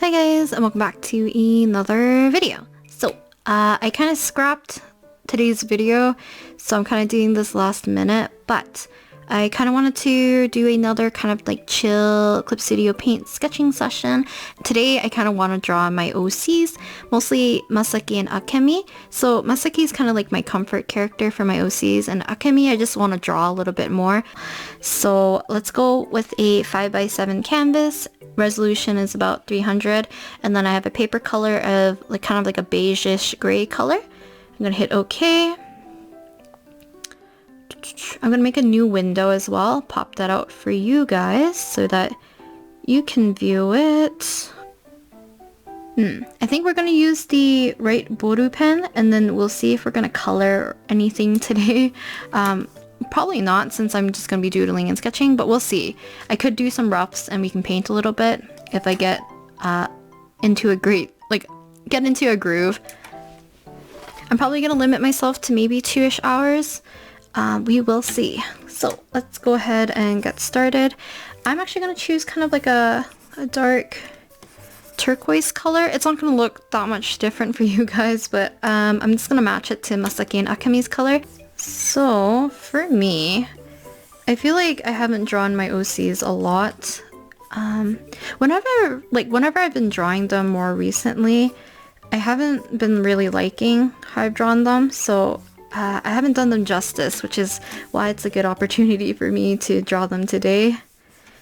Hi guys, and welcome back to another video. So, I kind of scrapped today's video, so I'm kind of doing this last minute, but I kind of wanted to do another kind of like chill Clip Studio paint sketching session. Today, I kind of want to draw my OCs, mostly Masaki and Akimi. So Masaki is kind of like my comfort character for my OCs, and Akimi, I just want to draw a little bit more. So let's go with a 5x7 canvas. Resolution is about 300, and then I have a paper color of like kind of like a beigeish gray color. I'm gonna hit OK. I'm gonna make a new window as well, pop that out for you guys so that you can view it. I think we're gonna use the right boru pen, and then we'll see if we're gonna color anything today. Probably not, since I'm just gonna be doodling and sketching, but we'll see. I could do some roughs and we can paint a little bit if I get into a get into a groove. I'm probably gonna limit myself to maybe 2-ish hours. We will see. So let's go ahead and get started. I'm actually gonna choose kind of like a dark turquoise color. It's not gonna look that much different for you guys, but I'm just gonna match it to Masaki and Akimi's color. So for me, I feel like I haven't drawn my OCs a lot. Whenever I've been drawing them more recently, I haven't been really liking how I've drawn them, so I haven't done them justice, which is why it's a good opportunity for me to draw them today.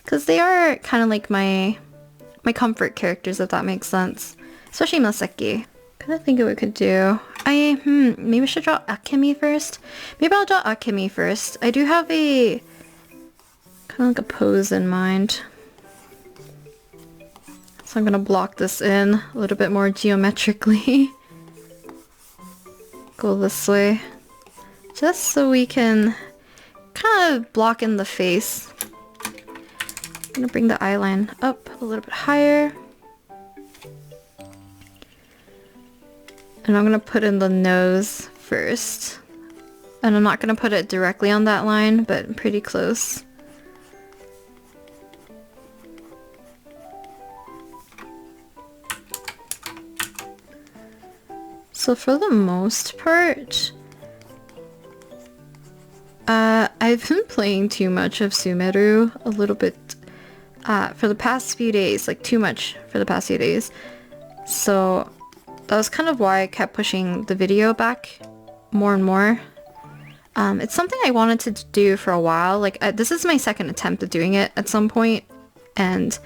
Because they are kind of like my comfort characters, if that makes sense. Especially Masaki. Kind of think of what we could do. Maybe I should draw Akimi first. Maybe I'll draw Akimi first. I do have a kind of like a pose in mind. So I'm gonna block this in a little bit more geometrically. Go this way. Just so we can kind of block in the face. I'm gonna bring the eye line up a little bit higher. And I'm gonna put in the nose first. And I'm not gonna put it directly on that line, but pretty close. So for the most part, I've been playing too much of Sumeru a little bit for the past few days, like too much for the past few days. So that was kind of why I kept pushing the video back more and more. It's something I wanted to do for a while. Like this is my second attempt at doing it at some point, and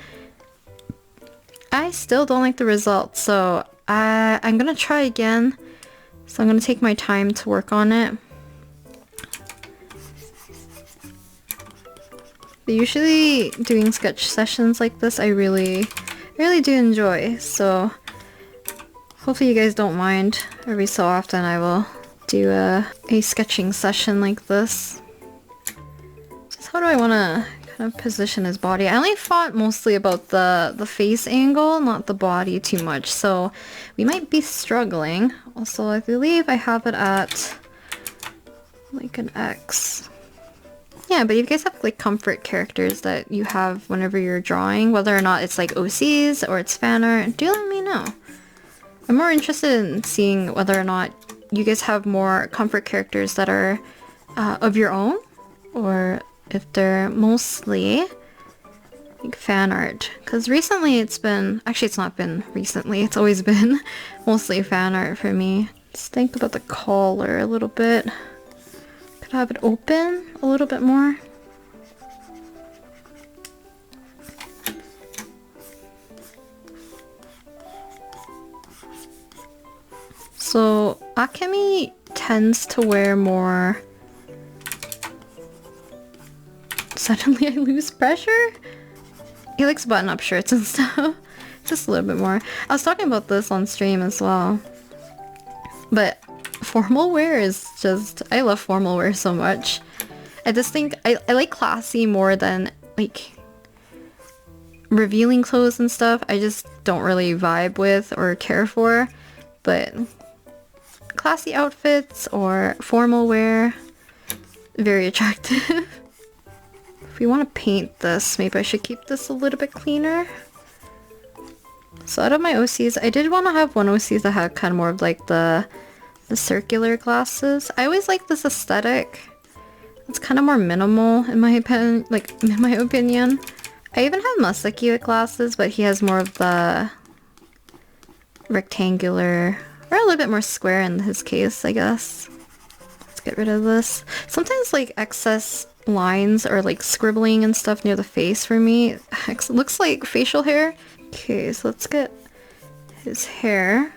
I still don't like the results. So I'm gonna try again. So I'm gonna take my time to work on it. But usually doing sketch sessions like this, I really do enjoy. So hopefully you guys don't mind. Every so often I will do a sketching session like this. Just how do I want to kind of position his body? I only thought mostly about the face angle, not the body too much. So we might be struggling. Also, I believe I have it at like an X. Yeah, but if you guys have like comfort characters that you have whenever you're drawing, whether or not it's like OCs or it's fan art, do let me know. I'm more interested in seeing whether or not you guys have more comfort characters that are of your own, or if they're mostly like fan art. Because recently it's been, actually it's not been recently, it's always been mostly fan art for me. Let's think about the collar a little bit. Could have it open a little bit more. So Akimi tends to wear more... Suddenly I lose pressure? He likes button-up shirts and stuff. Just a little bit more. I was talking about this on stream as well. But formal wear is just... I love formal wear so much. I just think I like classy more than like revealing clothes and stuff. I just don't really vibe with or care for. But classy outfits or formal wear, very attractive. If we want to paint this, maybe I should keep this a little bit cleaner. So out of my OCs, I did want to have one OCs that had kind of more of like the circular glasses. I always like this aesthetic. It's kind of more minimal in my opinion. I even have Masaki with glasses, but he has more of the rectangular, or a little bit more square in his case, I guess. Let's get rid of this. Sometimes like excess lines or like scribbling and stuff near the face for me looks like facial hair. Okay, so let's get his hair.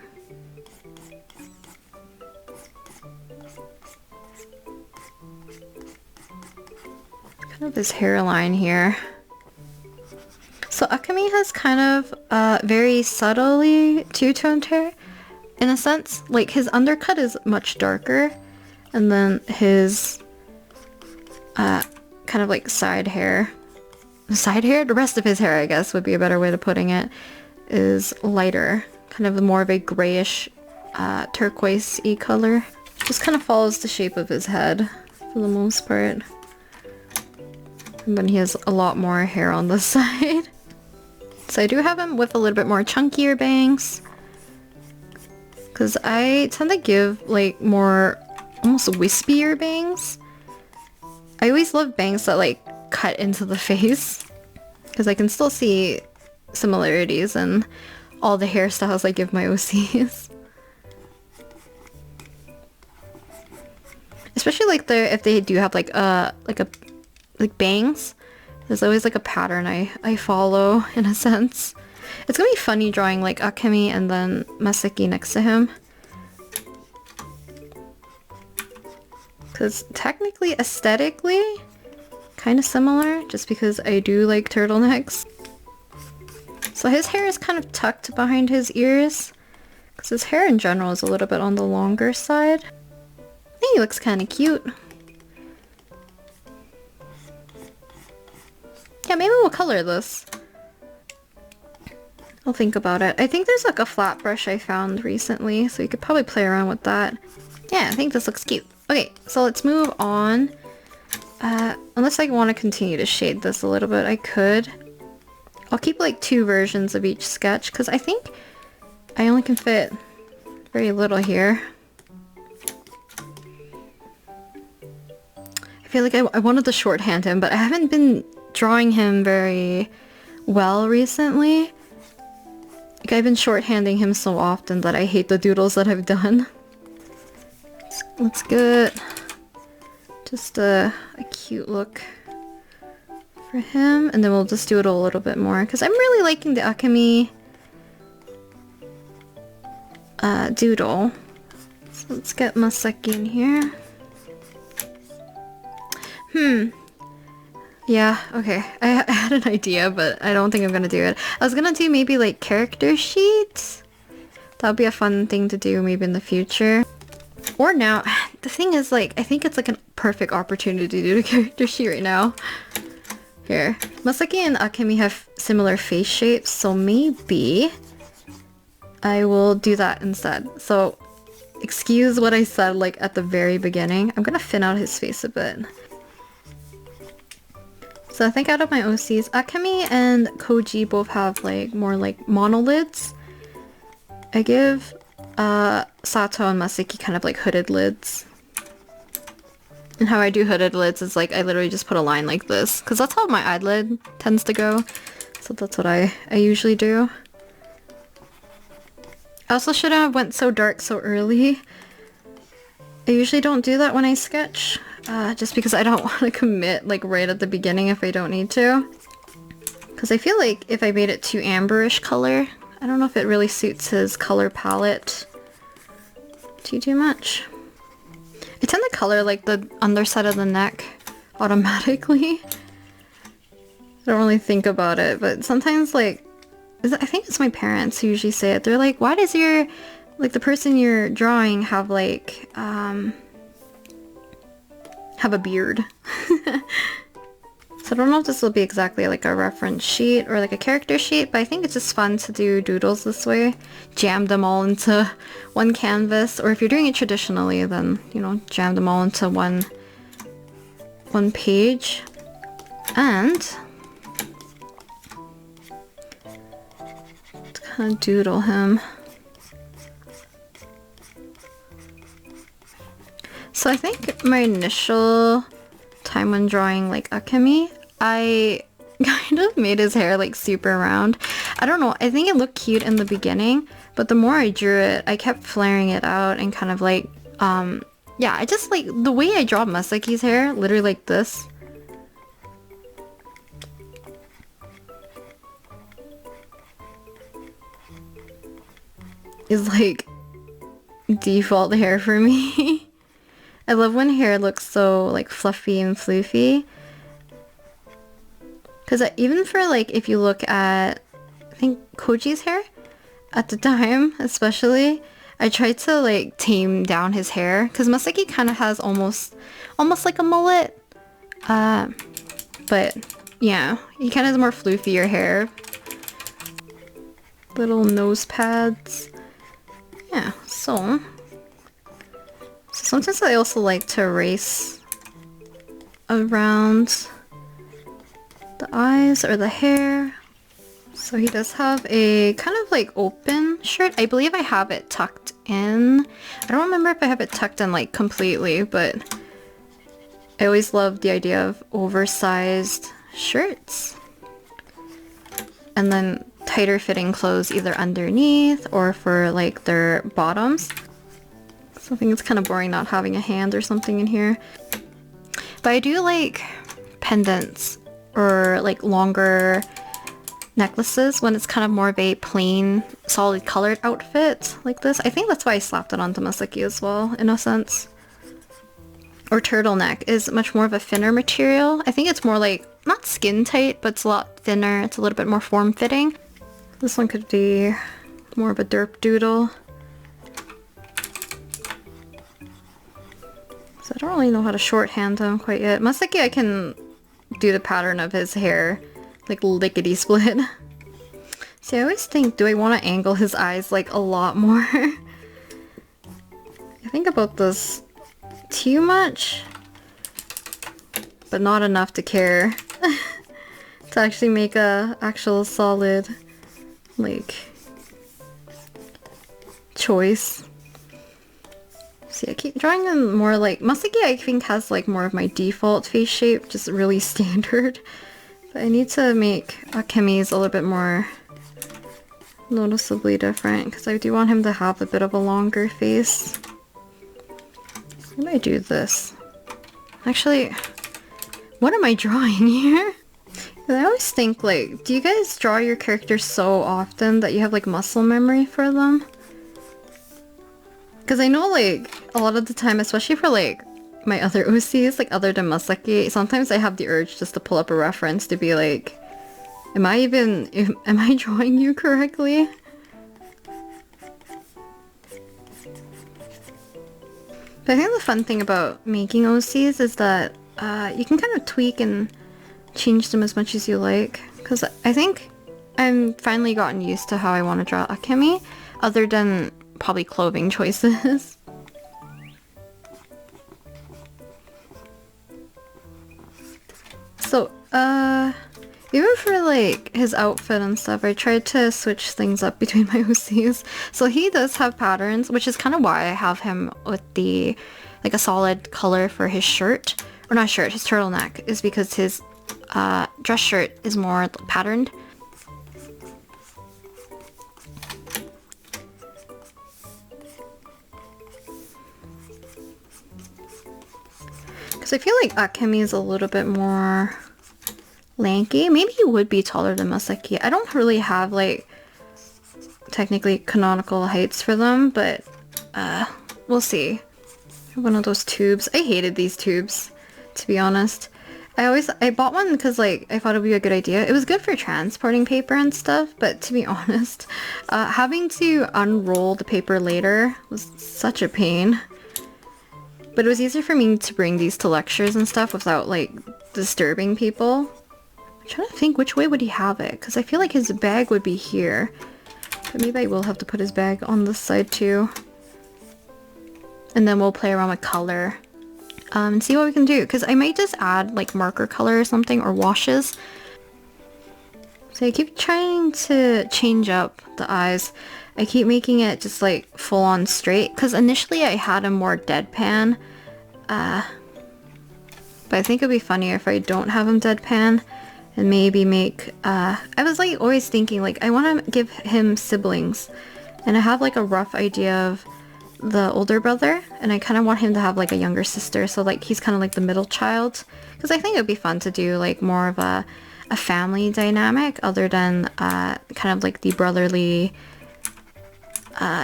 Kind of his hairline here. So Akimi has kind of very subtly two-toned hair in a sense. Like his undercut is much darker, and then his kind of like side hair, the rest of his hair I guess would be a better way to putting it, is lighter, kind of more of a grayish turquoise-y color. Just kind of follows the shape of his head for the most part. And then he has a lot more hair on the side. So I do have him with a little bit more chunkier bangs, because I tend to give like more almost wispier bangs. I always love bangs that like cut into the face, because I can still see similarities in all the hairstyles I give my OCs. Especially like if they do have like bangs. There's always like a pattern I follow in a sense. It's gonna be funny drawing like Akimi and then Masaki next to him. Because technically, aesthetically, kind of similar, just because I do like turtlenecks. So his hair is kind of tucked behind his ears, because his hair in general is a little bit on the longer side. I think he looks kind of cute. Yeah, maybe we'll color this. I'll think about it. I think there's like a flat brush I found recently, so you could probably play around with that. Yeah, I think this looks cute. Okay, so let's move on. Unless I want to continue to shade this a little bit, I could. I'll keep like 2 versions of each sketch, because I think I only can fit very little here. I feel like I wanted to shorthand him, but I haven't been drawing him very well recently. Like I've been shorthanding him so often that I hate the doodles that I've done. Let's get just a cute look for him, and then we'll just do it a little bit more, because I'm really liking the Akimi doodle. So let's get Masaki in here. Yeah, okay. I had an idea, but I don't think I'm gonna do it. I was gonna do maybe like character sheets. That would be a fun thing to do maybe in the future. Or now. The thing is, like, I think it's like a perfect opportunity to do a character sheet right now. Here. Masaki and Akimi have similar face shapes, so maybe I will do that instead. So excuse what I said like at the very beginning. I'm gonna thin out his face a bit. So I think out of my OCs, Akimi and Koji both have like more like monolids. I give Sato and Masaki kind of like hooded lids. And how I do hooded lids is like I literally just put a line like this, because that's how my eyelid tends to go. So that's what I usually do. I also shouldn't have went so dark so early. I usually don't do that when I sketch. Just because I don't want to commit like right at the beginning if I don't need to. Because I feel like if I made it too amberish color, I don't know if it really suits his color palette too much. I tend to color like the underside of the neck automatically. I don't really think about it, but sometimes like, I think it's my parents who usually say it. They're like, why does your, like the person you're drawing have like, have a beard? So I don't know if this will be exactly like a reference sheet or like a character sheet, but I think it's just fun to do doodles this way. Jam them all into one canvas, or if you're doing it traditionally, then, you know, jam them all into one page. And kind of doodle him. So I think my initial time when drawing like Akimi, I kind of made his hair like super round. I don't know, I think it looked cute in the beginning, but the more I drew it, I kept flaring it out and kind of like, yeah, I just like the way I draw Masaki's hair, literally like this. Is like default hair for me. I love when hair looks so like fluffy and floofy. Because even for like, if you look at, I think Koji's hair at the time, especially, I tried to like tame down his hair because Masaki kind of has almost like a mullet. But yeah, he kind of has more floofier hair. Little nose pads. Yeah, so sometimes I also like to erase around the eyes or the hair. So he does have a kind of like open shirt. I believe I have it tucked in. I don't remember if I have it tucked in like completely, but I always loved the idea of oversized shirts. And then tighter fitting clothes either underneath or for like their bottoms. So I think it's kind of boring not having a hand or something in here. But I do like pendants or like longer necklaces when it's kind of more of a plain, solid colored outfit like this. I think that's why I slapped it onto Masaki as well, in a sense. Or turtleneck is much more of a thinner material. I think it's more like, not skin tight, but it's a lot thinner. It's a little bit more form-fitting. This one could be more of a derp doodle. So I don't really know how to shorthand him quite yet. Masaki, I can do the pattern of his hair, like lickety split. See, I always think, do I want to angle his eyes like a lot more? I think about this too much, but not enough to care to actually make a actual solid like choice. See, I keep drawing them more like Masaki. I think has like more of my default face shape, just really standard. But I need to make Akimi's a little bit more noticeably different because I do want him to have a bit of a longer face. How do I do this? Actually, what am I drawing here? I always think like, do you guys draw your characters so often that you have like muscle memory for them? Because I know like a lot of the time, especially for like my other OCs, like other than Masaki, sometimes I have the urge just to pull up a reference to be like, am I drawing you correctly? But I think the fun thing about making OCs is that you can kind of tweak and change them as much as you like. Because I think I've finally gotten used to how I want to draw Akimi, other than probably clothing choices. So, even for like his outfit and stuff, I tried to switch things up between my OCs. So he does have patterns, which is kind of why I have him with the, like a solid color for his shirt. Or not shirt, his turtleneck, is because his dress shirt is more patterned. Because I feel like Akemi is a little bit more lanky. Maybe he would be taller than Masaki. I don't really have like technically canonical heights for them, but we'll see. One of those tubes. I hated these tubes, to be honest. I bought one because like I thought it would be a good idea. It was good for transporting paper and stuff, but to be honest, having to unroll the paper later was such a pain. But it was easier for me to bring these to lectures and stuff without like disturbing people. I'm trying to think which way would he have it, because I feel like his bag would be here. But maybe I will have to put his bag on this side too. And then we'll play around with color. And see what we can do, because I might just add like marker color or something, or washes. So I keep trying to change up the eyes. I keep making it just like full on straight because initially I had a more deadpan. But I think it'd be funnier if I don't have him deadpan and maybe make, I was like always thinking like I want to give him siblings and I have like a rough idea of the older brother and I kind of want him to have like a younger sister, so like he's kind of like the middle child because I think it would be fun to do like more of a family dynamic other than kind of like the brotherly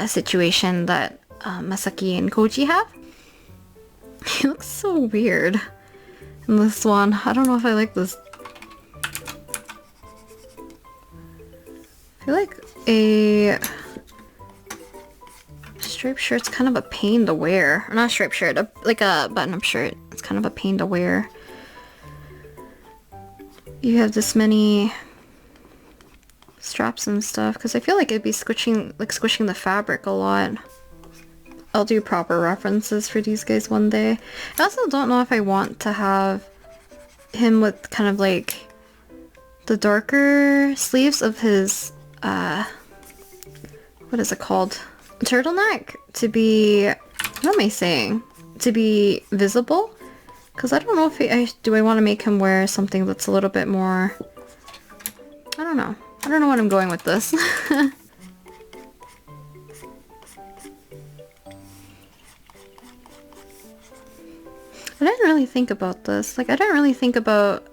situation that Masaki and Koji have. He looks so weird in this one. I don't know if I like this. I feel like a striped shirt's kind of a pain to wear. Or not a striped shirt, like a button-up shirt. It's kind of a pain to wear. You have this many straps and stuff because I feel like it'd be squishing the fabric a lot. I'll do proper references for these guys one day. I also don't know if I want to have him with kind of like the darker sleeves of his what is it called? Turtleneck to be, what am I saying? To be visible? Because I don't know if do I want to make him wear something that's a little bit more, I don't know. I don't know what I'm going with this. I didn't really think about this. Like, I didn't really think about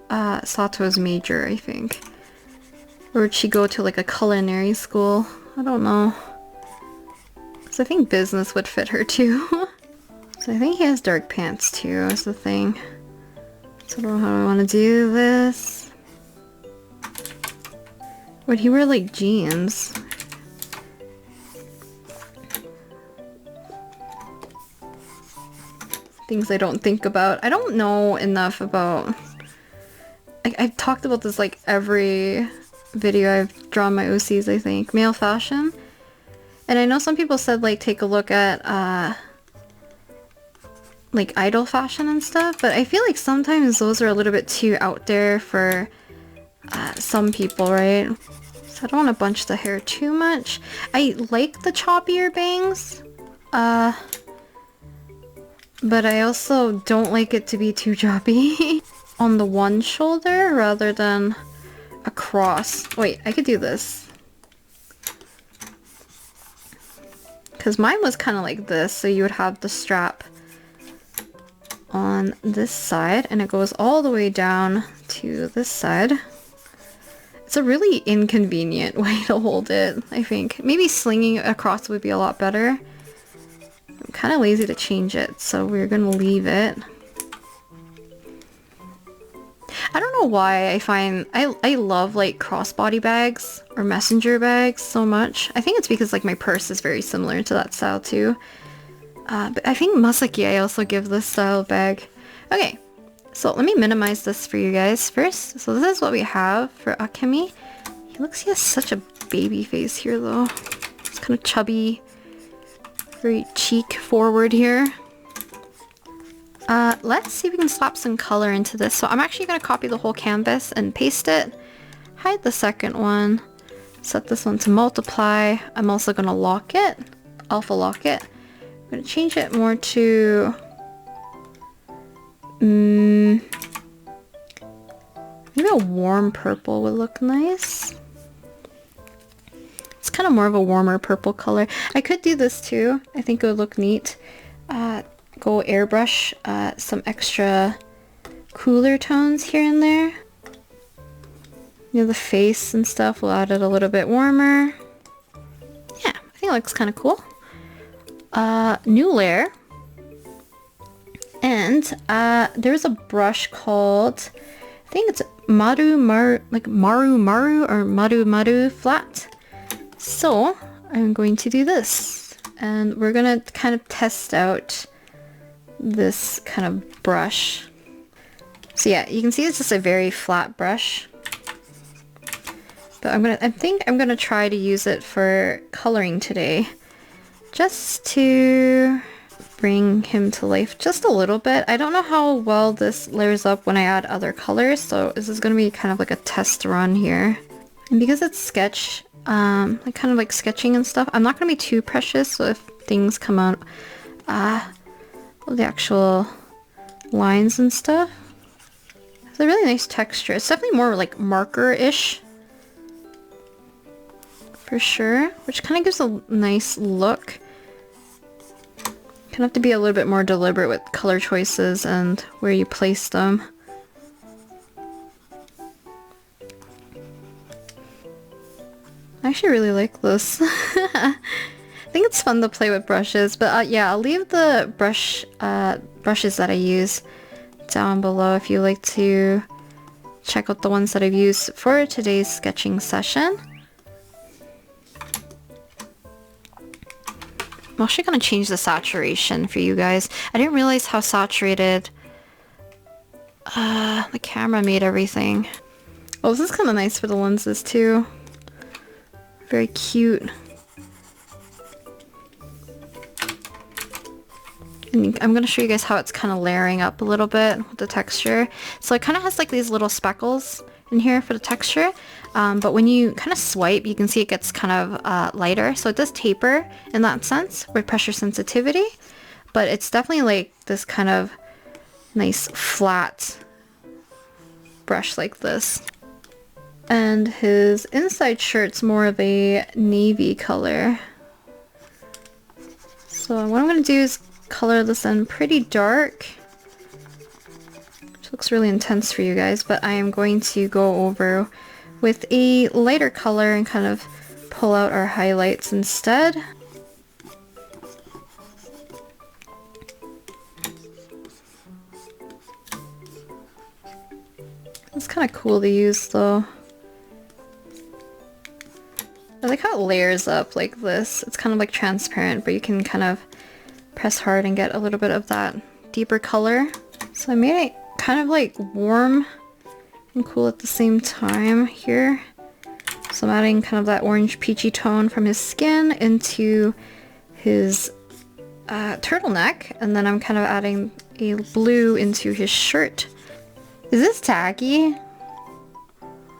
Sato's major, I think. Or would she go to like a culinary school? I don't know. Because I think business would fit her too. So I think he has dark pants too, is the thing. So I don't know how I want to do this. Would he wear like jeans? Things I don't think about. I don't know enough about... I've talked about this like every video I've drawn my OCs, I think. Male fashion. And I know some people said like take a look at like idol fashion and stuff, but I feel like sometimes those are a little bit too out there for some people, right? So I don't want to bunch the hair too much. I like the choppier bangs, but I also don't like it to be too choppy. On the one shoulder rather than across. Wait, I could do this. Because mine was kind of like this, so you would have the strap on this side and it goes all the way down to this side. It's a really inconvenient way to hold it, I think. Maybe slinging it across would be a lot better. I'm kind of lazy to change it, so we're gonna leave it. I don't know why I find I love like crossbody bags or messenger bags so much. I think it's because like my purse is very similar to that style too. But I think Masaki I also give this style of bag. Okay, so let me minimize this for you guys first. So this is what we have for Akimi. He has such a baby face here though. It's kind of chubby, very cheek forward here. Let's see if we can slap some color into this. So I'm actually going to copy the whole canvas and paste it. Hide the second one. Set this one to multiply. I'm also going to lock it. Alpha lock it. I'm going to change it more to... maybe a warm purple would look nice. It's kind of more of a warmer purple color. I could do this too. I think it would look neat. Go airbrush some extra cooler tones here and there. You know, the face and stuff will add it a little bit warmer. Yeah, I think it looks kind of cool. New layer. And there's a brush called, I think it's Maru Maru or Maru Maru flat. So I'm going to do this. And we're gonna kind of test out this kind of brush. So yeah, you can see it's just a very flat brush. But I think I'm gonna try to use it for coloring today. Just to bring him to life just a little bit. I don't know how well this layers up when I add other colors, so this is gonna be kind of like a test run here. And because it's sketch, like kind of like sketching and stuff, I'm not gonna be too precious, so if things come out, the actual lines and stuff. It's a really nice texture. It's definitely more like marker-ish, for sure, which kind of gives a nice look. Kind of have to be a little bit more deliberate with color choices and where you place them. I actually really like this. I think it's fun to play with brushes, but yeah, I'll leave the brushes that I use down below if you like to check out the ones that I've used for today's sketching session. I'm actually gonna change the saturation for you guys. I didn't realize how saturated the camera made everything. Oh, this is kind of nice for the lenses too. Very cute. And I'm going to show you guys how it's kind of layering up a little bit with the texture. So it kind of has like these little speckles in here for the texture. But when you kind of swipe, you can see it gets kind of lighter. So it does taper in that sense with pressure sensitivity. But it's definitely like this kind of nice flat brush like this. And his inside shirt's more of a navy color. So what I'm going to do is color this in pretty dark, which looks really intense for you guys, but I am going to go over with a lighter color and kind of pull out our highlights instead. It's kind of cool to use though. I like how it layers up like this. It's kind of like transparent, but you can kind of press hard and get a little bit of that deeper color. So I made it kind of like warm and cool at the same time here. So I'm adding kind of that orange peachy tone from his skin into his turtleneck, and then I'm kind of adding a blue into his shirt. Is this tacky?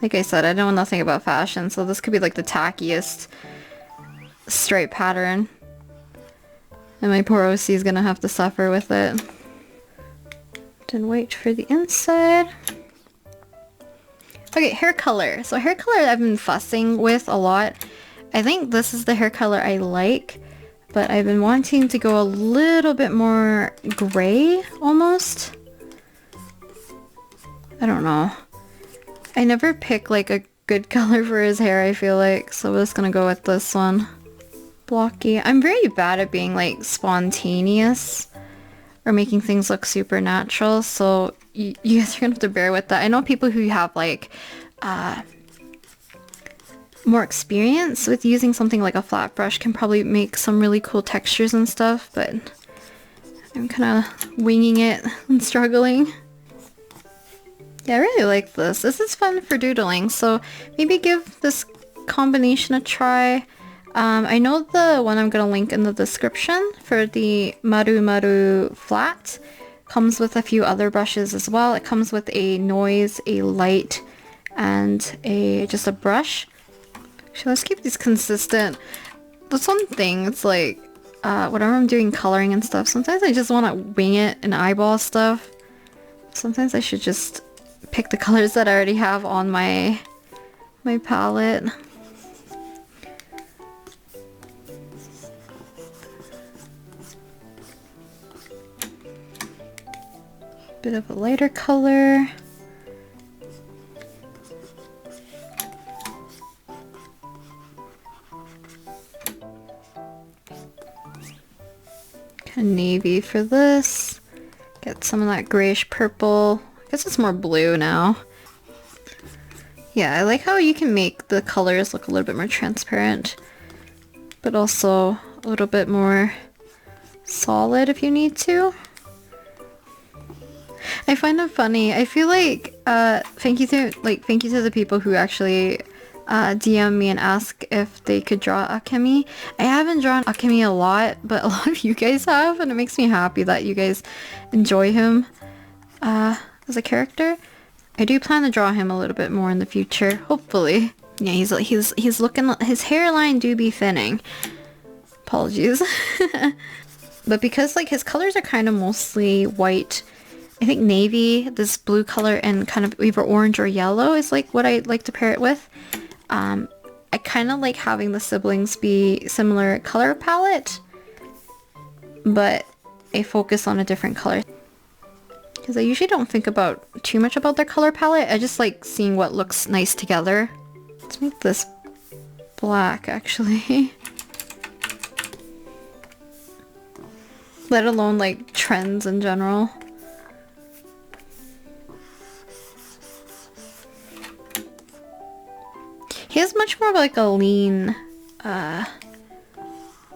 Like I said, I know nothing about fashion, so this could be like the tackiest stripe pattern. And my poor OC is gonna have to suffer with it. Then wait for the inside. Okay, hair color. So hair color I've been fussing with a lot. I think this is the hair color I like, but I've been wanting to go a little bit more gray almost. I don't know. I never pick like a good color for his hair, I feel like, so we're just gonna go with this one. Blocky. I'm very bad at being like spontaneous or making things look super natural, so you guys are gonna have to bear with that. I know people who have like more experience with using something like a flat brush can probably make some really cool textures and stuff, but I'm kind of winging it and struggling. Yeah, I really like this. This is fun for doodling, so maybe give this combination a try. I know the one I'm going to link in the description for the Maru Maru flat comes with a few other brushes as well. It comes with a noise, a light, and just a brush. So let's keep these consistent. That's one thing, it's like, whenever I'm doing coloring and stuff, sometimes I just want to wing it and eyeball stuff. Sometimes I should just pick the colors that I already have on my palette. Bit of a lighter color. Kind of navy for this. Get some of that grayish purple. I guess it's more blue now. Yeah, I like how you can make the colors look a little bit more transparent, but also a little bit more solid if you need to. I find it funny. I feel like thank you to the people who actually DM me and ask if they could draw Akimi. I haven't drawn Akimi a lot, but a lot of you guys have, and it makes me happy that you guys enjoy him as a character. I do plan to draw him a little bit more in the future, hopefully. Yeah, he's looking, his hairline do be thinning. Apologies. But because like his colors are kind of mostly white, I think navy, this blue color, and kind of either orange or yellow is like what I like to pair it with. I kind of like having the siblings be similar color palette, but a focus on a different color. Because I usually don't think about too much about their color palette. I just like seeing what looks nice together. Let's make this black actually. Let alone like trends in general. He has much more of like a lean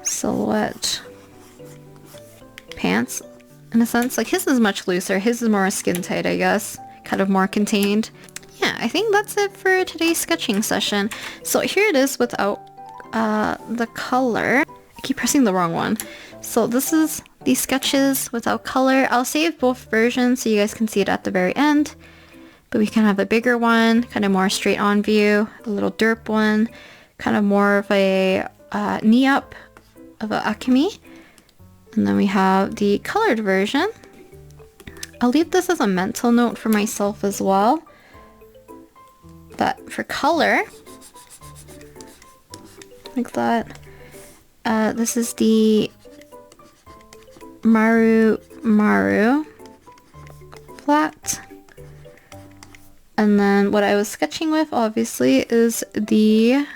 silhouette pants in a sense. Like his is much looser. His is more skin tight, I guess. Kind of more contained. Yeah, I think that's it for today's sketching session. So here it is without the color. I keep pressing the wrong one. So this is these sketches without color. I'll save both versions so you guys can see it at the very end. But we can have a bigger one, kind of more straight on view, a little derp one, kind of more of a knee up of a Akimi. And then we have the colored version. I'll leave this as a mental note for myself as well. But for color, like that, this is the Maru flat. And then what I was sketching with, obviously, is the...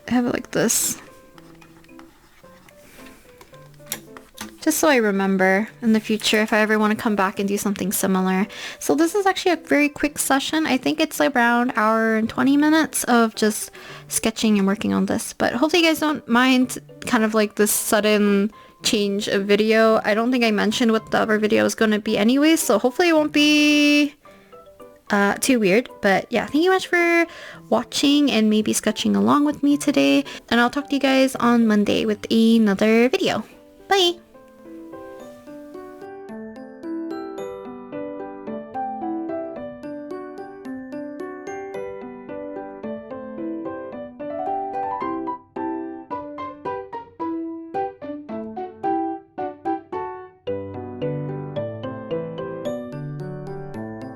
I have it like this. Just so I remember in the future if I ever want to come back and do something similar. So this is actually a very quick session. I think it's around an hour and 20 minutes of just sketching and working on this. But hopefully you guys don't mind kind of like this sudden change of video. I don't think I mentioned what the other video is going to be anyways. So hopefully it won't be... too weird. But yeah, thank you much for watching and maybe sketching along with me today, and I'll talk to you guys on Monday with another video. Bye!